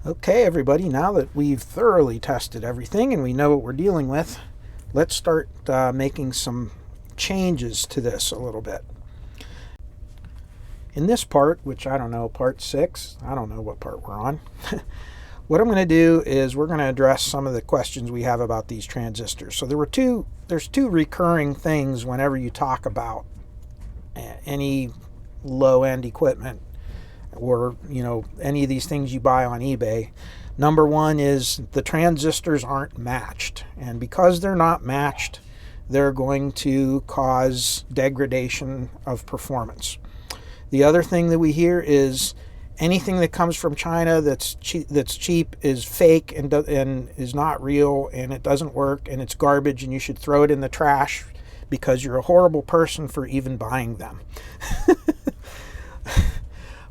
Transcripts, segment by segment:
Okay, everybody, now that we've thoroughly tested everything and we know what we're dealing with, let's start making some changes to this a little bit. In this part, which I don't know, part 6, I don't know what part we're on, what I'm going to do is we're going to address some of the questions we have about these transistors. So there's two recurring things whenever you talk about any low-end equipment or any of these things you buy on eBay. Number one is the transistors aren't matched, and because they're not matched, they're going to cause degradation of performance. The other thing that we hear is anything that comes from China that's cheap is fake and is not real, and it doesn't work, and it's garbage, and you should throw it in the trash because you're a horrible person for even buying them.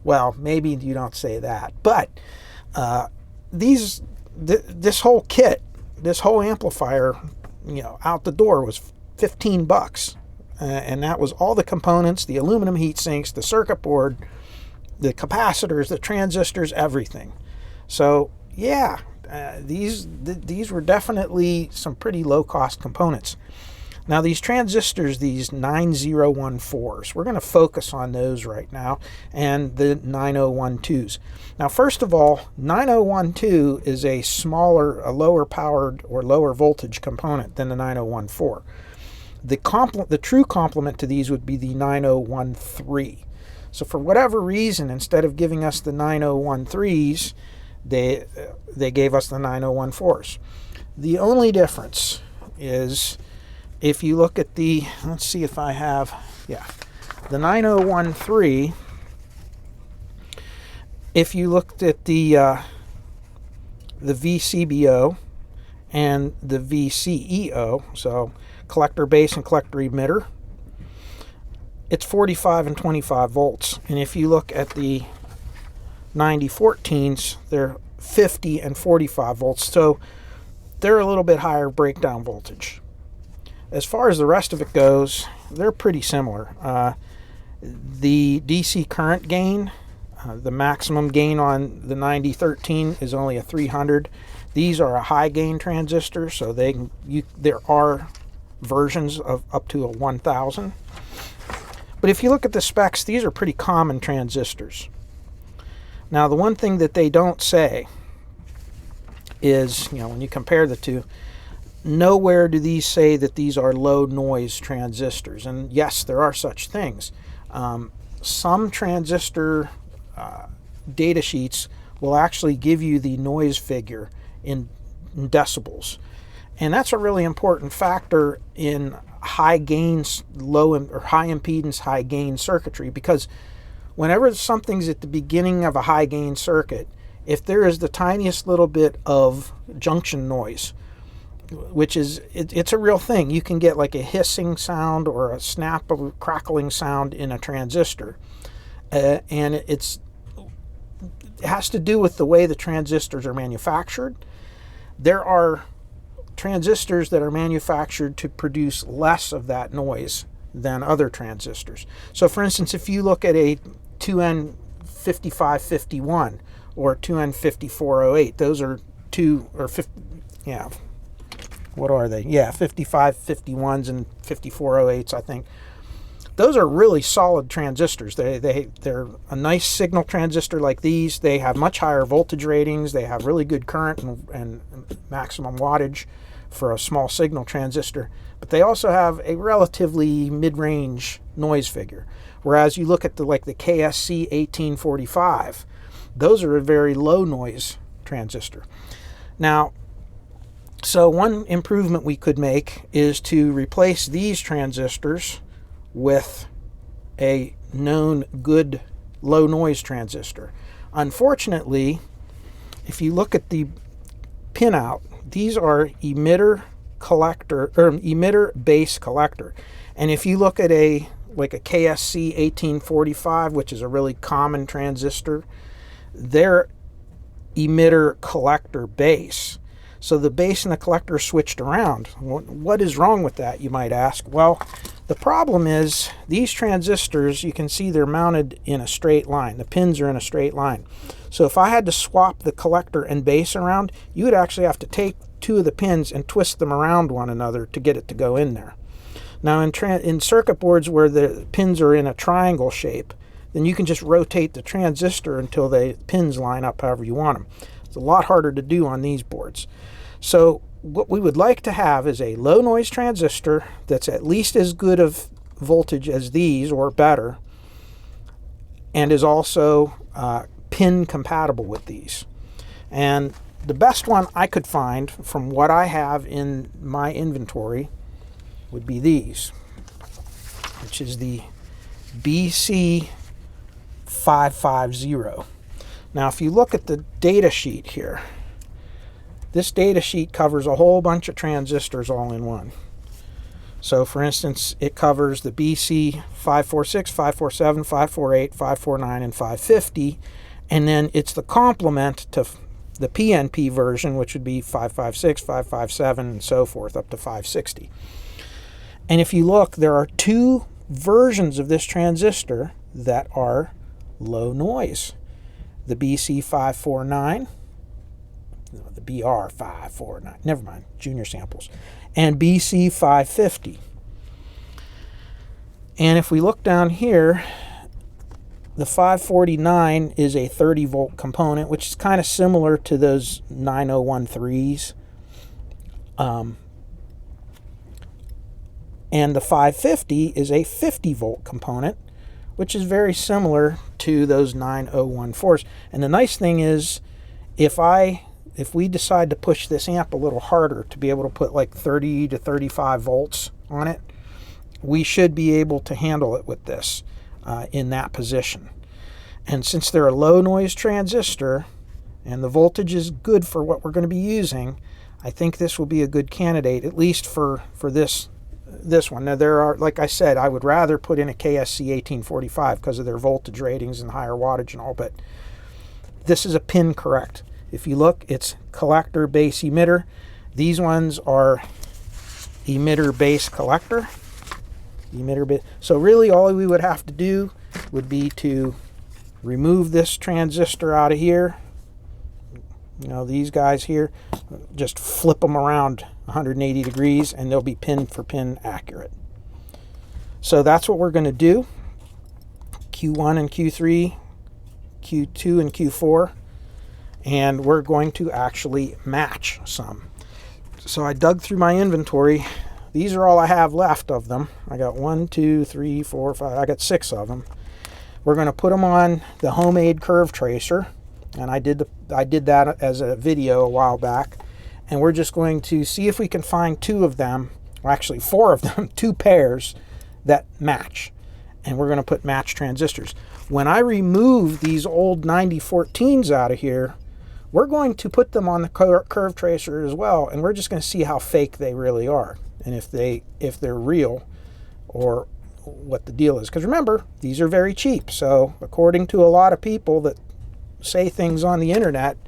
Well, maybe you don't say that, but this whole kit, this whole amplifier, out the door was $15, and that was all the components, the aluminum heat sinks, the circuit board, the capacitors, the transistors, everything. So yeah, these were definitely some pretty low-cost components. Now these transistors, these 9014s, we're going to focus on those right now, and the 9012s. Now first of all, 9012 is a lower powered or lower voltage component than the 9014. The true complement to these would be the 9013. So for whatever reason, instead of giving us the 9013s, they gave us the 9014s. The only difference is, if you look at let's see if I have, the 9013, if you looked at the VCBO and the VCEO, so collector base and collector emitter, it's 45 and 25 volts. And if you look at the 9014s, they're 50 and 45 volts. So they're a little bit higher breakdown voltage. As far as the rest of it goes, they're pretty similar. The DC current gain, the maximum gain on the 9013 is only a 300. These are a high gain transistor, so there are versions of up to a 1000. But if you look at the specs, these are pretty common transistors. Now, the one thing that they don't say is, when you compare the two, nowhere do these say that these are low noise transistors. And yes, there are such things. Some transistor data sheets will actually give you the noise figure in decibels. And that's a really important factor in high gains, or high impedance, high gain circuitry, because whenever something's at the beginning of a high gain circuit, if there is the tiniest little bit of junction noise, which is, it's a real thing. You can get like a hissing sound or a snap of a crackling sound in a transistor. And it has to do with the way the transistors are manufactured. There are transistors that are manufactured to produce less of that noise than other transistors. So for instance, if you look at a 2N5551 or 2N5408, those are what are they? 5551s and 5408s, I think. Those are really solid transistors. They're a nice signal transistor like these. They have much higher voltage ratings. They have really good current and maximum wattage for a small signal transistor. But they also have a relatively mid-range noise figure. Whereas you look at the KSC 1845, those are a very low noise transistor. Now, so one improvement we could make is to replace these transistors with a known good low noise transistor. Unfortunately, if you look at the pinout, these are emitter base collector. And if you look at a KSC 1845, which is a really common transistor, they're emitter collector base. So the base and the collector are switched around. What is wrong with that, you might ask? Well, The problem is these transistors, you can see they're mounted in a straight line. The pins are in a straight line. So if I had to swap the collector and base around, you would actually have to take two of the pins and twist them around one another to get it to go in there. Now in circuit boards where the pins are in a triangle shape, then you can just rotate the transistor until the pins line up however you want them. It's a lot harder to do on these boards. So what we would like to have is a low noise transistor that's at least as good of voltage as these or better, and is also pin compatible with these. And the best one I could find from what I have in my inventory would be these, which is the BC550. Now if you look at the data sheet here, this data sheet covers a whole bunch of transistors all in one. So for instance, it covers the BC546, 547, 548, 549, and 550, and then it's the complement to the PNP version, which would be 556, 557, and so forth, up to 560. And if you look, there are two versions of this transistor that are low noise. The BC549, the BR549, never mind, junior samples, and BC550. And if we look down here, the 549 is a 30 volt component, which is kind of similar to those 9013s. And the 550 is a 50 volt component, which is very similar to those 9014s. And the nice thing is, if we decide to push this amp a little harder to be able to put like 30 to 35 volts on it, we should be able to handle it with this in that position. And since they're a low noise transistor and the voltage is good for what we're going to be using, I think this will be a good candidate, at least for this one. Now there are, like I said, I would rather put in a KSC 1845 because of their voltage ratings and higher wattage and all, but this is a pin correct. If you look, it's collector, base, emitter. These ones are emitter, base, collector. So really all we would have to do would be to remove this transistor out of here. You know, these guys here, just flip them around 180 degrees and they'll be pin for pin accurate. So that's what we're going to do. Q1 and Q3, Q2 and Q4, and we're going to actually match some. So I dug through my inventory. These are all I have left of them. I got 1, 2, 3, 4, 5. I got 6 of them. We're going to put them on the homemade curve tracer, and I did that as a video a while back. And we're just going to see if we can find 2 of them, or actually 4 of them, 2 pairs that match. And we're going to put match transistors. When I remove these old 9014s out of here, we're going to put them on the curve tracer as well, and we're just going to see how fake they really are, and if they're real or what the deal is. Because remember, these are very cheap. So according to a lot of people that say things on the internet,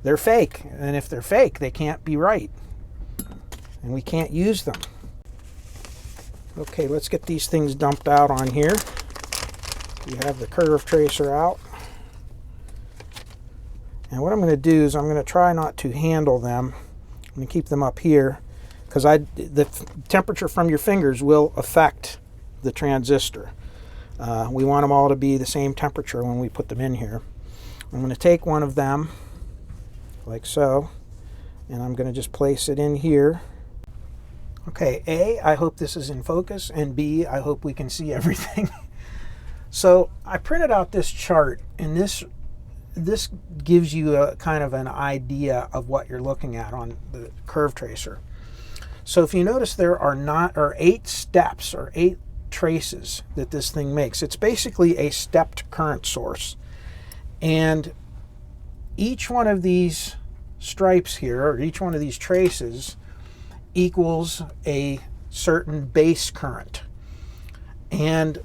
they're fake. And if they're fake, they can't be right. And we can't use them. Okay, let's get these things dumped out on here. We have the curve tracer out. And what I'm going to do is I'm going to try not to handle them. I'm going to keep them up here because the temperature from your fingers will affect the transistor. We want them all to be the same temperature when we put them in here. I'm going to take one of them like so, and I'm going to just place it in here. Okay, A, I hope this is in focus, and B, I hope we can see everything. So I printed out this chart, and this gives you a kind of an idea of what you're looking at on the curve tracer. So if you notice, there are 8 steps or 8 traces that this thing makes. It's basically a stepped current source. And each one of these stripes here, or each one of these traces, equals a certain base current. And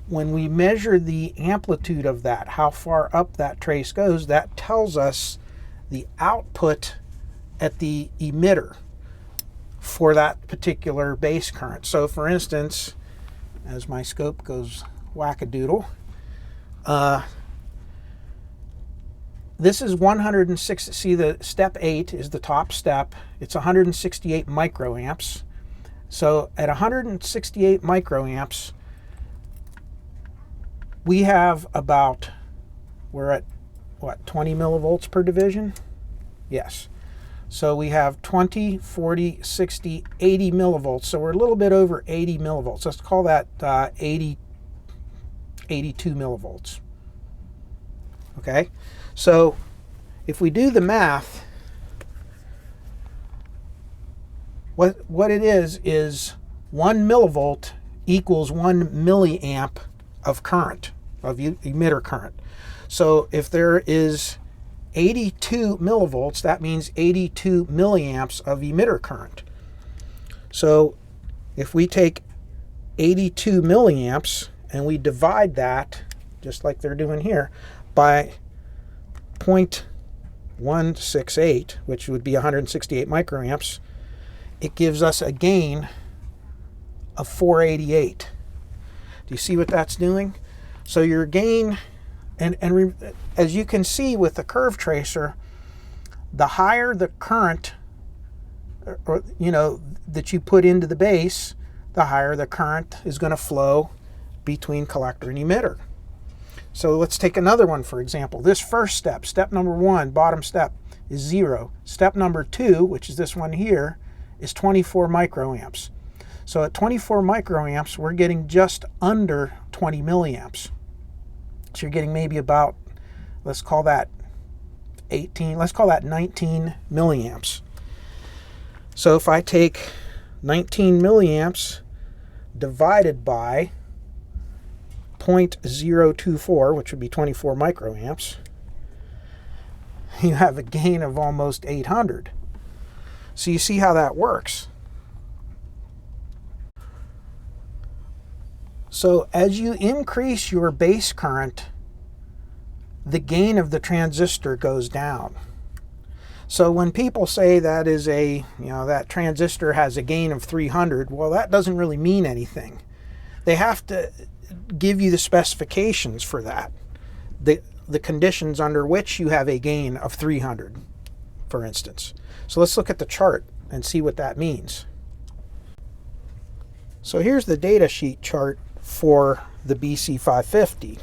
when we measure the amplitude of that, how far up that trace goes, that tells us the output at the emitter for that particular base current. So for instance, as my scope goes wackadoodle. This is 106, see the step 8 is the top step. It's 168 microamps. So at 168 microamps, we have about, we're at what, 20 millivolts per division? Yes. So we have 20, 40, 60, 80 millivolts. So we're a little bit over 80 millivolts. Let's call that 82 millivolts. Okay, so if we do the math, what it is 1 millivolt equals 1 milliamp of current, of emitter current. So if there is 82 millivolts, that means 82 milliamps of emitter current. So if we take 82 milliamps and we divide that, just like they're doing here, by 0.168, which would be 168 microamps, it gives us a gain of 488. Do you see what that's doing? So your gain, and as you can see with the curve tracer, the higher the current, or that you put into the base, the higher the current is going to flow between collector and emitter. So let's take another one, for example. This first step, step number 1, bottom step, is 0. Step number 2, which is this one here, is 24 microamps. So at 24 microamps, we're getting just under 20 milliamps. So you're getting maybe about, let's call that 19 milliamps. So if I take 19 milliamps divided by 0.024, which would be 24 microamps, you have a gain of almost 800. So you see how that works. So as you increase your base current, the gain of the transistor goes down. So when people say that is that transistor has a gain of 300, well, that doesn't really mean anything. They have to give you the specifications for that, the conditions under which you have a gain of 300, for instance. So let's look at the chart and see what that means. So here's the data sheet chart for the BC550.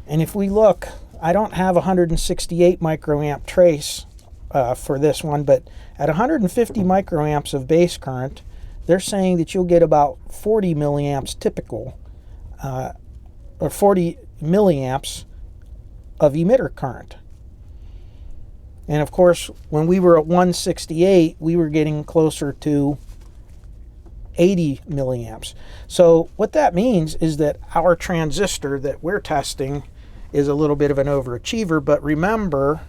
And if we look, I don't have 168 microamp trace for this one, but at 150 microamps of base current, they're saying that you'll get about 40 milliamps typical, or 40 milliamps of emitter current. And of course, when we were at 168, we were getting closer to 80 milliamps. So what that means is that our transistor that we're testing is a little bit of an overachiever, but remember,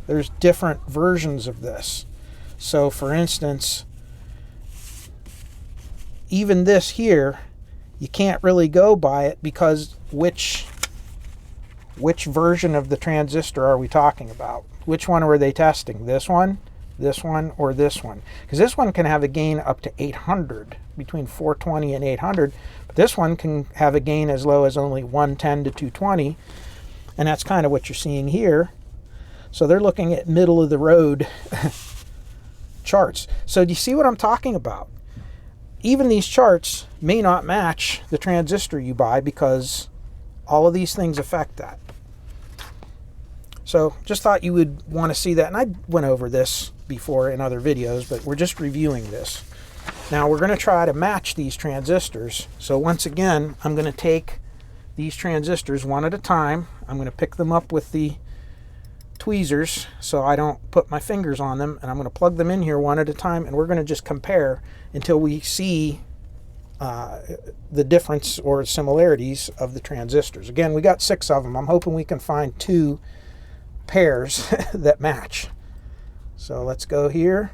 there's different versions of this. So for instance, even this here, you can't really go by it because which version of the transistor are we talking about? Which one were they testing? This one, or this one? Because this one can have a gain up to 800, between 420 and 800. But this one can have a gain as low as only 110 to 220. And that's kind of what you're seeing here. So they're looking at middle of the road charts. So do you see what I'm talking about? Even these charts may not match the transistor you buy because all of these things affect that. So just thought you would want to see that. And I went over this before in other videos, but we're just reviewing this. Now we're going to try to match these transistors. So once again, I'm going to take these transistors one at a time. I'm going to pick them up with the tweezers so I don't put my fingers on them, and I'm going to plug them in here one at a time, and we're going to just compare until we see the difference or similarities of the transistors. Again, we got 6 of them. I'm hoping we can find 2 pairs that match. So let's go here,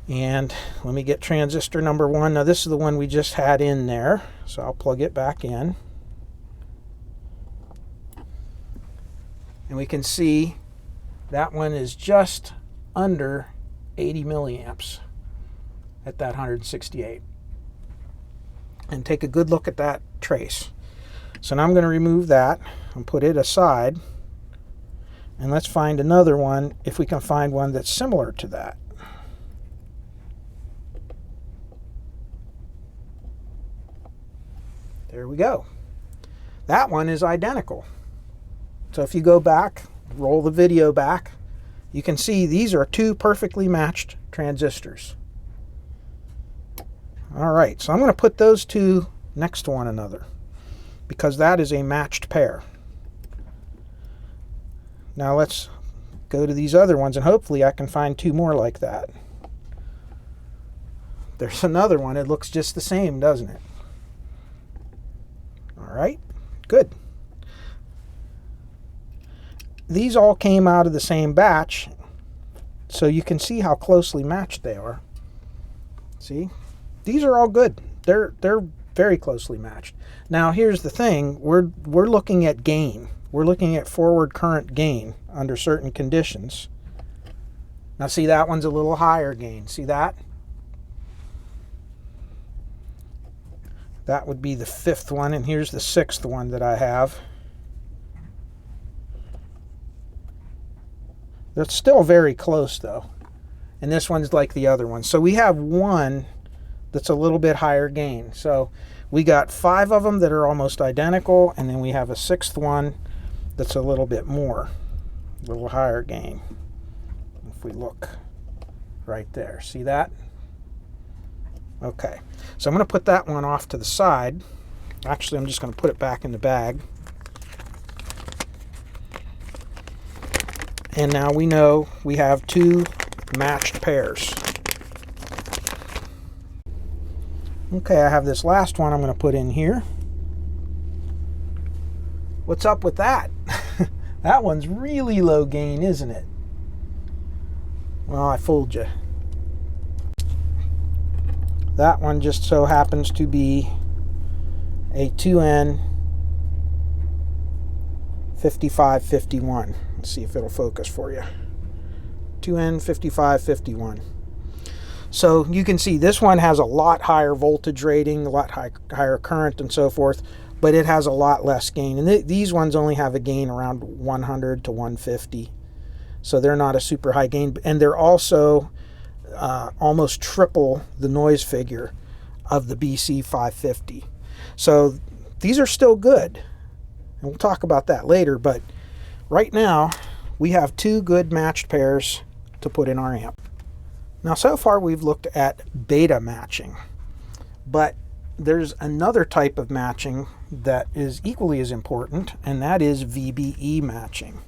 and let me get transistor number 1. Now this is the one we just had in there, so I'll plug it back in. And we can see that one is just under 80 milliamps at that 168. And take a good look at that trace. So now I'm going to remove that and put it aside. And let's find another one, if we can find one that's similar to that. There we go. That one is identical. So if you go back, roll the video back, you can see these are two perfectly matched transistors. All right, so I'm going to put those two next to one another because that is a matched pair. Now let's go to these other ones and hopefully I can find two more like that. There's another one. It looks just the same, doesn't it? All right, good. These all came out of the same batch, so you can see how closely matched they are. See? These are all good. They're very closely matched. Now here's the thing, we're looking at gain. We're looking at forward current gain under certain conditions. Now see, that one's a little higher gain. See that? That would be the 5th one, and here's the 6th one that I have. They're still very close though. And this one's like the other one. So we have one that's a little bit higher gain. So we got 5 of them that are almost identical, and then we have a 6th one that's a little bit more, a little higher gain. If we look right there, see that? Okay, so I'm going to put that one off to the side. Actually, I'm just going to put it back in the bag. And now we know we have two matched pairs. Okay, I have this last one I'm going to put in here. What's up with that? That one's really low gain, isn't it? Well, I fooled you. That one just so happens to be a 2N 5551. Let's see if it'll focus for you. 2N 5551. So you can see this one has a lot higher voltage rating, a lot higher current and so forth, but it has a lot less gain. And these ones only have a gain around 100 to 150. So they're not a super high gain. And they're also almost triple the noise figure of the BC 550. So these are still good. And we'll talk about that later. But right now, we have two good matched pairs to put in our amp. Now, so far we've looked at beta matching, but there's another type of matching that is equally as important, and that is VBE matching,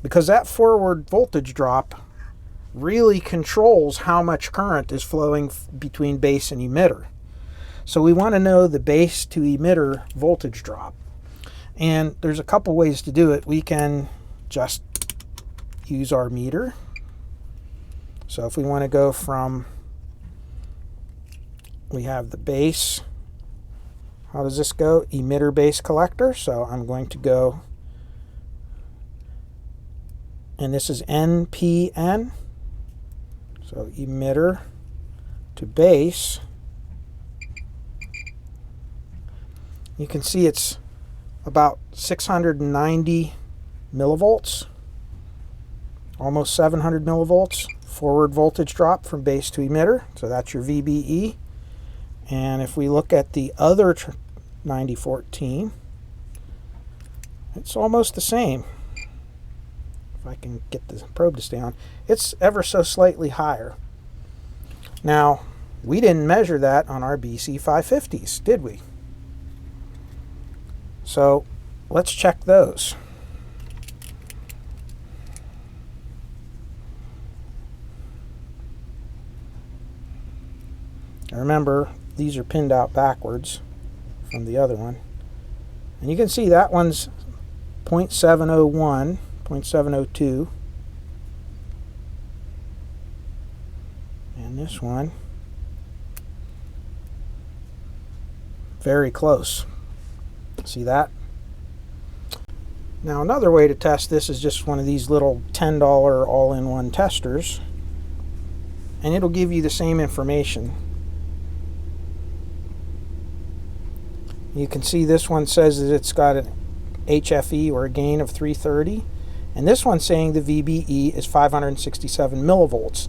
because that forward voltage drop really controls how much current is flowing between base and emitter. So we want to know the base to emitter voltage drop, and there's a couple ways to do it. We can just use our meter. So if we want to go from, we have the base, how does this go? Emitter base collector. So I'm going to go, and this is NPN. So emitter to base. You can see it's about 690 millivolts, almost 700 millivolts. Forward voltage drop from base to emitter, so that's your VBE. And if we look at the other 9014, it's almost the same. If I can get the probe to stay on, it's ever so slightly higher. Now, we didn't measure that on our BC 550s, did we? So let's check those. Remember, these are pinned out backwards from the other one. And you can see that one's 0.701, 0.702. And this one, very close. See that? Now another way to test this is just one of these little $10 all-in-one testers. and it'll give you the same information. You can see this one says that it's got an HFE, or a gain of 330, and this one's saying the VBE is 567 millivolts.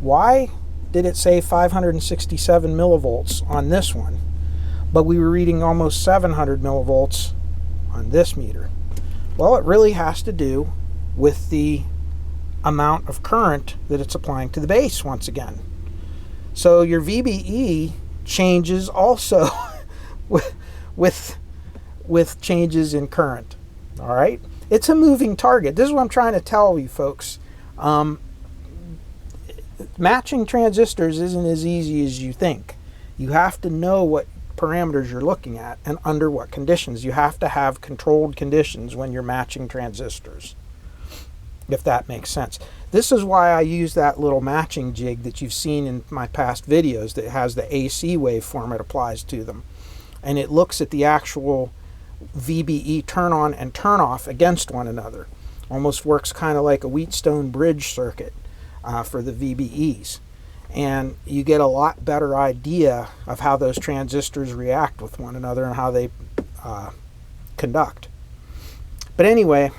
Why did it say 567 millivolts on this one, but we were reading almost 700 millivolts on this meter? Well, it really has to do with the amount of current that it's applying to the base once again. So your VBE changes also with changes in current. All right, it's a moving target. This is what I'm trying to tell you folks. Matching transistors isn't as easy as you think. You have to know what parameters you're looking at and under what conditions. You have to have controlled conditions when you're matching transistors, if that makes sense. This is why I use that little matching jig that you've seen in my past videos that has the AC waveform it applies to them. And it looks at the actual VBE turn on and turn off against one another. Almost works kind of like a Wheatstone bridge circuit for the VBEs. And you get a lot better idea of how those transistors react with one another and how they conduct. But anyway,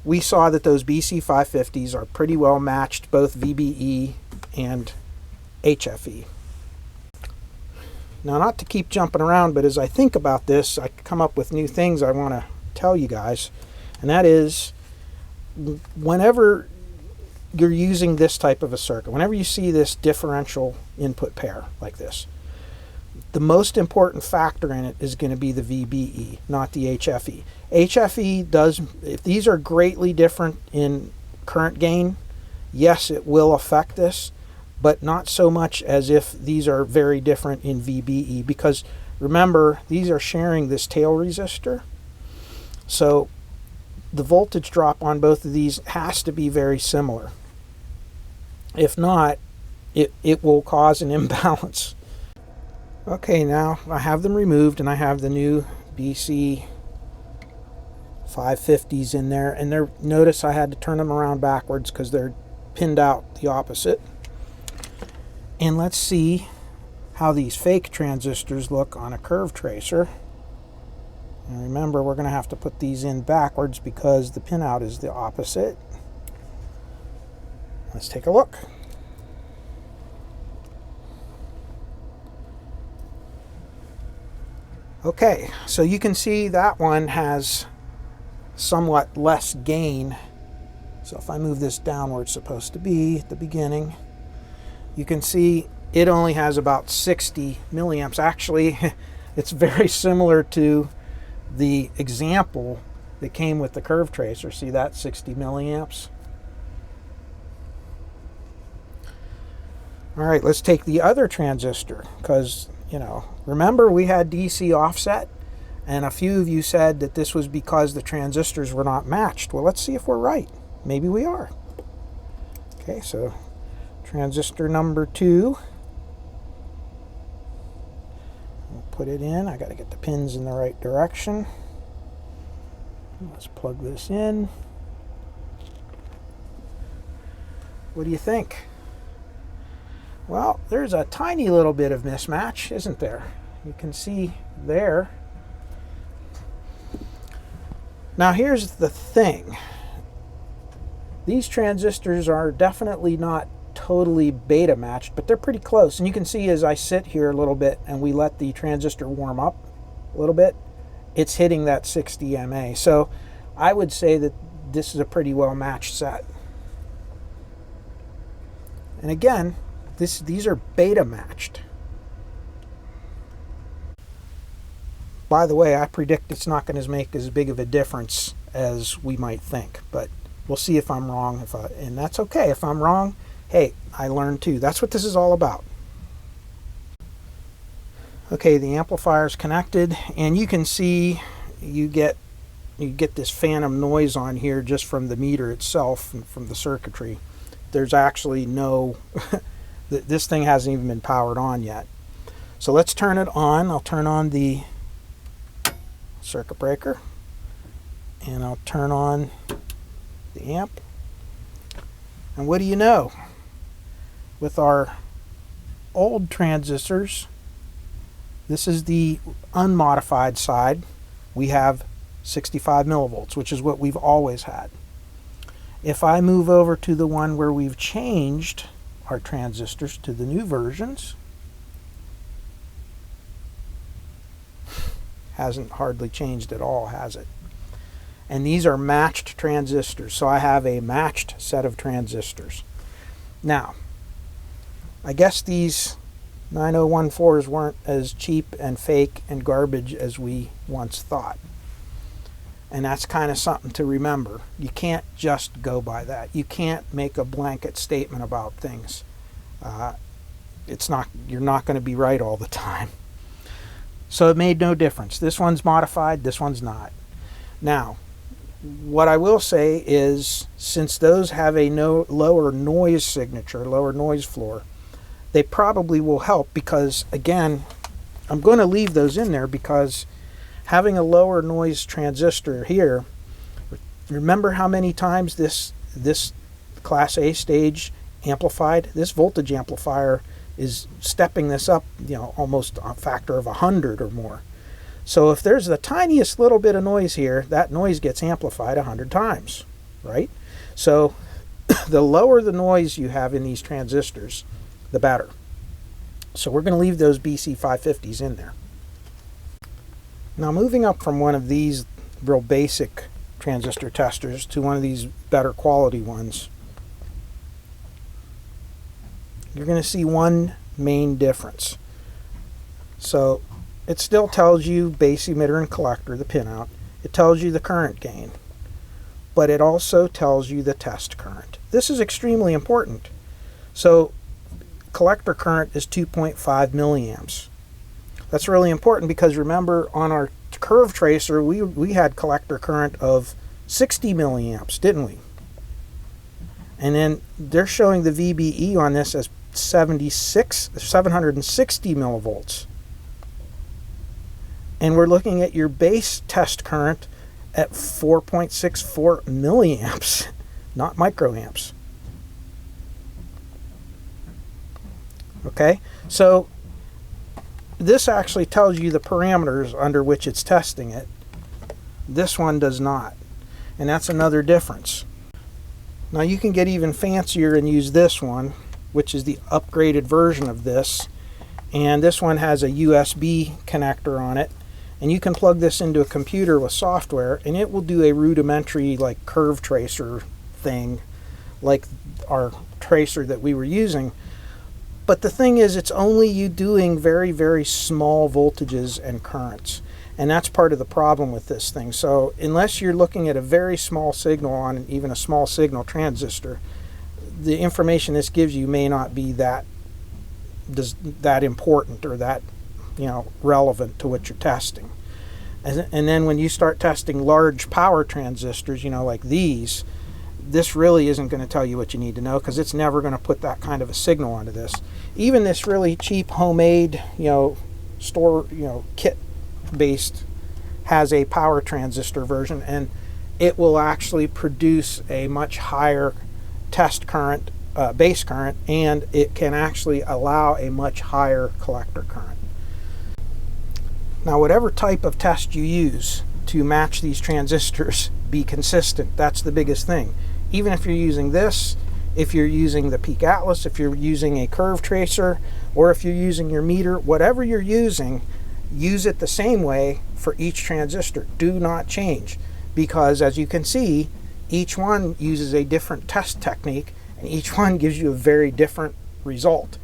we saw that those BC550s are pretty well matched, both VBE and HFE. Now, not to keep jumping around, but as I think about this, I come up with new things I want to tell you guys. And that is, whenever you're using this type of a circuit, whenever you see this differential input pair like this, the most important factor in it is going to be the VBE, not the HFE. HFE does, if these are greatly different in current gain, yes, it will affect this, but not so much as if these are very different in VBE, because remember, these are sharing this tail resistor. So the voltage drop on both of these has to be very similar. If not, it will cause an imbalance. Okay, now I have them removed and I have the new BC 550s in there, and notice I had to turn them around backwards because they're pinned out the opposite. And let's see how these fake transistors look on a curve tracer. And remember, we're going to have to put these in backwards because the pinout is the opposite. Let's take a look. Okay, so you can see that one has somewhat less gain. So if I move this down where it's supposed to be at the beginning, you can see it only has about 60 milliamps. Actually, it's very similar to the example that came with the curve tracer. See that, 60 milliamps? All right, let's take the other transistor, because, you know, remember we had DC offset, and a few of you said that this was because the transistors were not matched. Well, let's see if we're right. Maybe we are. Okay, so transistor number 2. We'll put it in. I got to get the pins in the right direction. Let's plug this in. What do you think? Well, there's a tiny little bit of mismatch, isn't there? You can see there. Now here's the thing. These transistors are definitely not totally beta matched, but they're pretty close. And you can see as I sit here a little bit and we let the transistor warm up a little bit, it's hitting that 60 mA. So I would say that this is a pretty well matched set. And again, these are beta matched. By the way, I predict it's not going to make as big of a difference as we might think, but we'll see if I'm wrong. And that's okay. If I'm wrong, hey, I learned too. That's what this is all about. Okay, the amplifier's connected, and you can see you get this phantom noise on here just from the meter itself and from the circuitry. There's actually no this thing hasn't even been powered on yet. So let's turn it on. I'll turn on the circuit breaker, and I'll turn on the amp. And what do you know? with our old transistors, this is the unmodified side, we have 65 millivolts, which is what we've always had. If I move over to the one where we've changed our transistors to the new versions, hasn't hardly changed at all, has it? And these are matched transistors, so I have a matched set of transistors. Now, I guess these 9014s weren't as cheap and fake and garbage as we once thought. And that's kind of something to remember. You can't just go by that. You can't make a blanket statement about things. You're not going to be right all the time. So it made no difference. This one's modified, this one's not. Now, what I will say is, since those have a lower noise signature, lower noise floor, they probably will help because, again, I'm going to leave those in there because having a lower noise transistor here, remember how many times this Class A stage amplified? This voltage amplifier is stepping this up, almost a factor of 100 or more. So if there's the tiniest little bit of noise here, that noise gets amplified 100 times, right? So the lower the noise you have in these transistors, the better. So we're going to leave those BC550s in there. Now moving up from one of these real basic transistor testers to one of these better quality ones, you're going to see one main difference. So it still tells you base emitter and collector, the pinout. It tells you the current gain, but it also tells you the test current. This is extremely important. So collector current is 2.5 milliamps. That's really important because remember on our curve tracer we had collector current of 60 milliamps, didn't we? And then they're showing the VBE on this as 760 millivolts. And we're looking at your base test current at 4.64 milliamps, not microamps. Okay, so this actually tells you the parameters under which it's testing it. This one does not. And that's another difference. Now you can get even fancier and use this one, which is the upgraded version of this. And this one has a USB connector on it. And you can plug this into a computer with software and it will do a rudimentary like curve tracer thing like our tracer that we were using. But the thing is, it's only you doing very, very small voltages and currents. And that's part of the problem with this thing. So unless you're looking at a very small signal on even a small signal transistor, the information this gives you may not be that important or that relevant to what you're testing. And then when you start testing large power transistors, like these, this really isn't going to tell you what you need to know because it's never going to put that kind of a signal onto this. Even this really cheap homemade, store, kit based has a power transistor version and it will actually produce a much higher test current, base current, and it can actually allow a much higher collector current. Now whatever type of test you use to match these transistors, be consistent. That's the biggest thing. Even if you're using this, if you're using the Peak Atlas, if you're using a curve tracer, or if you're using your meter, whatever you're using, use it the same way for each transistor. Do not change, because as you can see, each one uses a different test technique and each one gives you a very different result.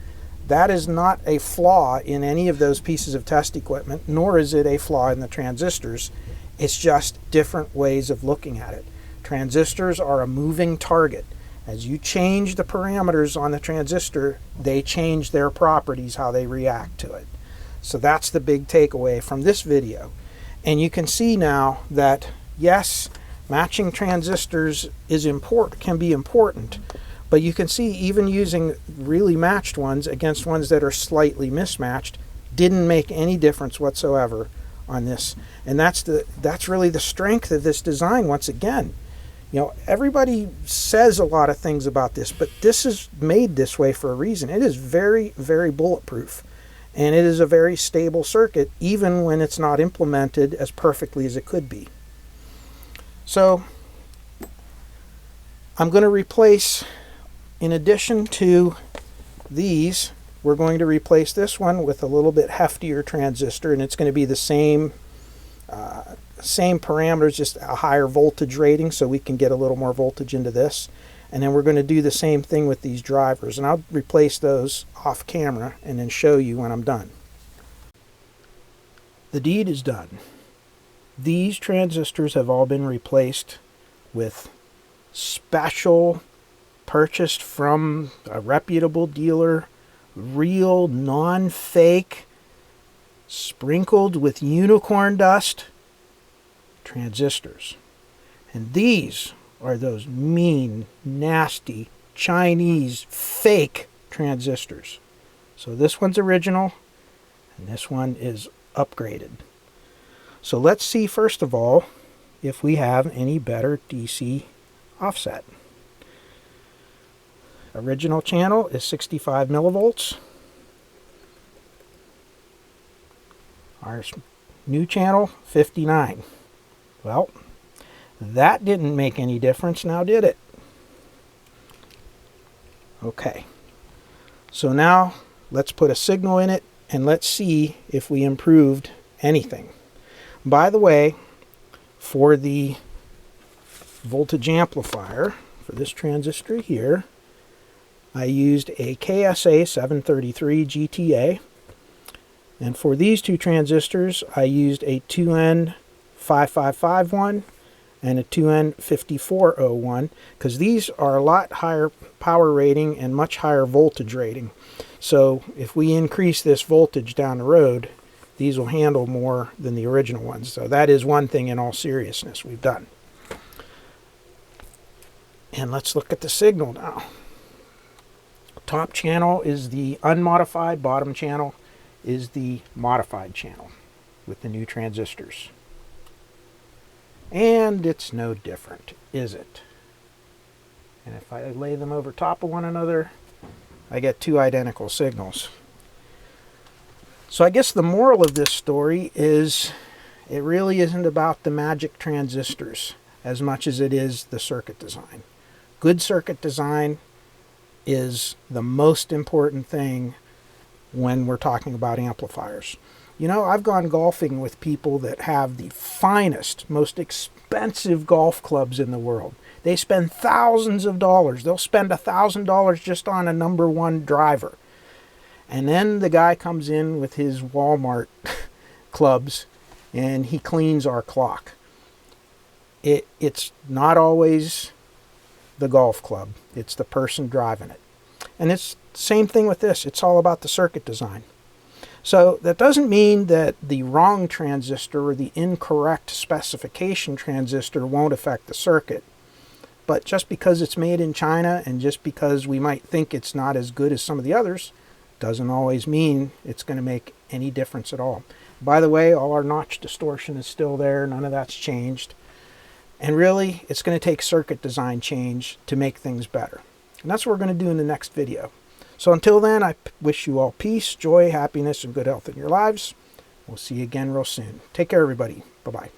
That is not a flaw in any of those pieces of test equipment, nor is it a flaw in the transistors. It's just different ways of looking at it. Transistors are a moving target. As you change the parameters on the transistor, they change their properties, how they react to it. So that's the big takeaway from this video. And you can see now that, yes, matching transistors is can be important, but you can see even using really matched ones against ones that are slightly mismatched didn't make any difference whatsoever on this. And that's really the strength of this design once again. You know, everybody says a lot of things about this, but this is made this way for a reason. It is very, very bulletproof. And it is a very stable circuit, even when it's not implemented as perfectly as it could be. So, I'm going to replace, in addition to these, we're going to replace this one with a little bit heftier transistor, and it's going to be the same parameters, just a higher voltage rating, so we can get a little more voltage into this. And then we're going to do the same thing with these drivers, and I'll replace those off camera and then show you when I'm done. The deed is done. These transistors have all been replaced with special, purchased from a reputable dealer, real, non-fake, sprinkled with unicorn dust transistors. And these are those mean, nasty, Chinese, fake transistors. So this one's original, and this one is upgraded. So let's see, first of all, if we have any better DC offset. Original channel is 65 millivolts. Our new channel, 59. Well, that didn't make any difference, now did it? Okay. So now let's put a signal in it and let's see if we improved anything. By the way, for the voltage amplifier, for this transistor here, I used a KSA 733 GTA. And for these two transistors, I used a 2N5551 and a 2N5401, because these are a lot higher power rating and much higher voltage rating. So if we increase this voltage down the road, these will handle more than the original ones. So that is one thing in all seriousness we've done. And let's look at the signal now. Top channel is the unmodified, bottom channel is the modified channel with the new transistors. And it's no different, is it? And if I lay them over top of one another, I get two identical signals. So I guess the moral of this story is it really isn't about the magic transistors as much as it is the circuit design. Good circuit design is the most important thing when we're talking about amplifiers. You know, I've gone golfing with people that have the finest, most expensive golf clubs in the world. They spend thousands of dollars. They'll spend $1,000 just on a #1 driver. And then the guy comes in with his Walmart clubs and he cleans our clock. It's not always the golf club. It's the person driving it. And it's the same thing with this. It's all about the circuit design. So that doesn't mean that the wrong transistor or the incorrect specification transistor won't affect the circuit. But just because it's made in China and just because we might think it's not as good as some of the others, doesn't always mean it's going to make any difference at all. By the way, all our notch distortion is still there. None of that's changed. And really, it's going to take circuit design change to make things better. And that's what we're going to do in the next video. So until then, I wish you all peace, joy, happiness, and good health in your lives. We'll see you again real soon. Take care, everybody. Bye-bye.